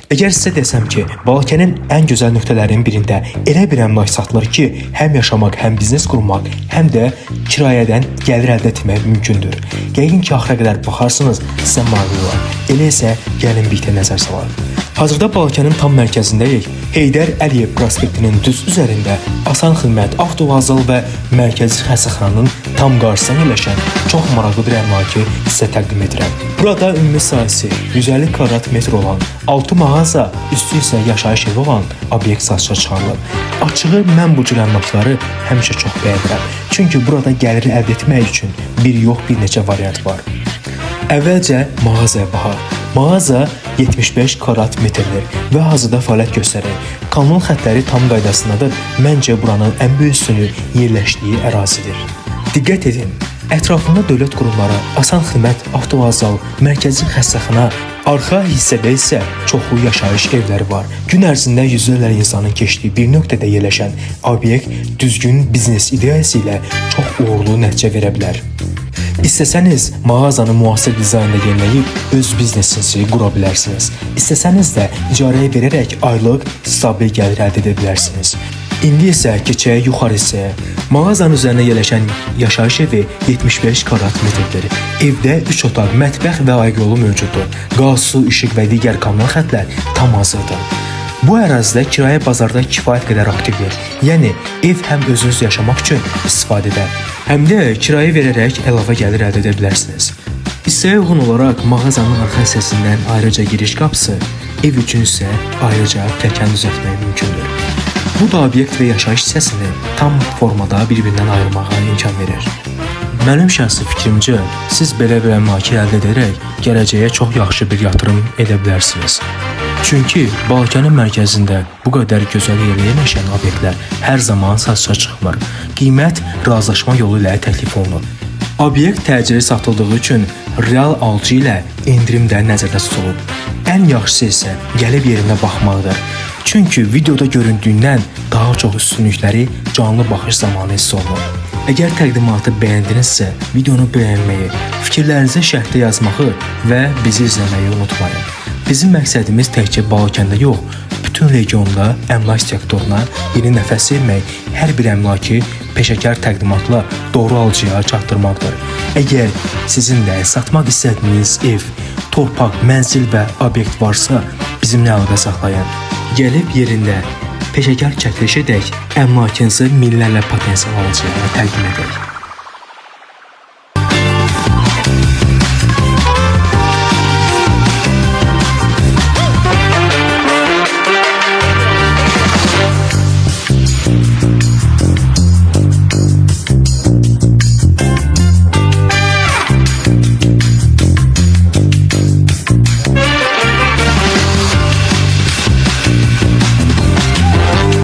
Əgər sizə desəm ki, Balakənin ən gözəl nöqtələrinin birində elə bir əmlak satılır ki, həm yaşamaq, həm biznes qurmaq, həm də kirayədən gəlir əldə etmək mümkündür. Yəqin ki, axıra qədər baxarsınız, sizə maraqlı olar. Elə isə gəlin birlikdə nəzər salaq. Hazırda Balakənin tam mərkəzindəyik. Heydər Əliyev prospektinin düz üzərində Asan Xidmət avtovağzal və mərkəzi xəstəxananın tam qarşısında yerləşən çox maraqlı bir əmlakı sizə təqdim edirəm. Burada ümumi sahəsi 150 kvadrat metr olan 6 mağaza, üstü isə yaşayış evi olan obyekt satışa çıxarılıb. Açığı mən bu cür əmlakları həmişə çox bəyənirəm. Çünki burada gəliri əldə etmək üçün bir yox, bir neçə variant var. Əvvəlcə mağazaya baxaq. Mağaza 75 kvadrat metrdir və hazırda fəaliyyət göstərir. Kanun xəttləri tam qaydasındadır. Məncə buranın ən böyük üstünü yerləşdiyi ərazidir. Diqqət edin. Ətrafında dövlət qurumları, Asan Xidmət avtovağzal, mərkəzi xəstəxana, arxa hissədə isə çoxlu yaşayış evləri var. Gün ərzində yüzlərlə insanın keçdiyi bir nöqtədə yerləşən obyekt düzgün biznes ideyası ilə çox uğurlu nəticə verə bilər. İstəsəniz mağazanı müasir dizaynda yeniləyib öz biznesinizi qura bilərsiniz. İstəsəniz də icarəyə verərək aylıq stabil gəlir əldə edə bilərsiniz. İndi isə keçək yuxarı hissəyə. Mağazanın üzərində yerləşən yaşayış evi 75 kvadrat metrdir. Evdə 3 otaq, mətbəx və ayıq yolu mövcuddur. Qaz, su, işıq və digər kommunal xəttlər tam hazırdır. Bu ərazidə kirayə bazarda kifayət qədər aktivdir. Yəni, ev həm özünüz yaşamaq üçün istifadə edər, həm də kirayə verərək əlavə gəlir əldə edə bilərsiniz. İstəyə uyğun olaraq mağazanın arxa hissəsindən ayrıca giriş qapısı, ev üçün isə ayrıca pilləkən düzəltmək mümkündür. Bu da obyekt və yaşayış hissəsini tam formada bir-birindən ayırmağa imkan verir. Mənim şəxsi fikrimcə, siz belə bir əmlakı əldə edərək gələcəyə çox yaxşı bir yatırım edə bilərsiniz. Çünki Balakənin mərkəzində bu qədər gözəl yerdə yerləşən obyektlər hər zaman satışa çıxmır. Qiymət razılaşma yolu ilə təklif olunur. Obyekt təcili satıldığı üçün real alıcı ilə endirim də nəzərdə tutulub. Ən yaxşısı isə gəlib yerində baxmaqdır. Çünki videoda göründüyündən daha çox üstünlükləri canlı baxış zamanı hiss olunur. Əgər təqdimatı bəyəndinizsə, videonu bəyənməyi, fikirlərinizi şərhdə yazmağı və bizi izləməyi unutmayın. Bizim məqsədimiz təkcə Balakəndə yox, bütün regionda əmlak sektoruna yeni nəfəs vermək, hər bir əmlakı peşəkar təqdimatla doğru alıcıya çatdırmaqdır. Əgər sizin də satmaq istədiyiniz ev, torpaq, mənzil və obyekt varsa, bizimlə əlaqə saxlayın. Gəlib yerində peşəkar çəkiliş edək, əmlakınızı minlərlə potensial alıcıya təqdim edək.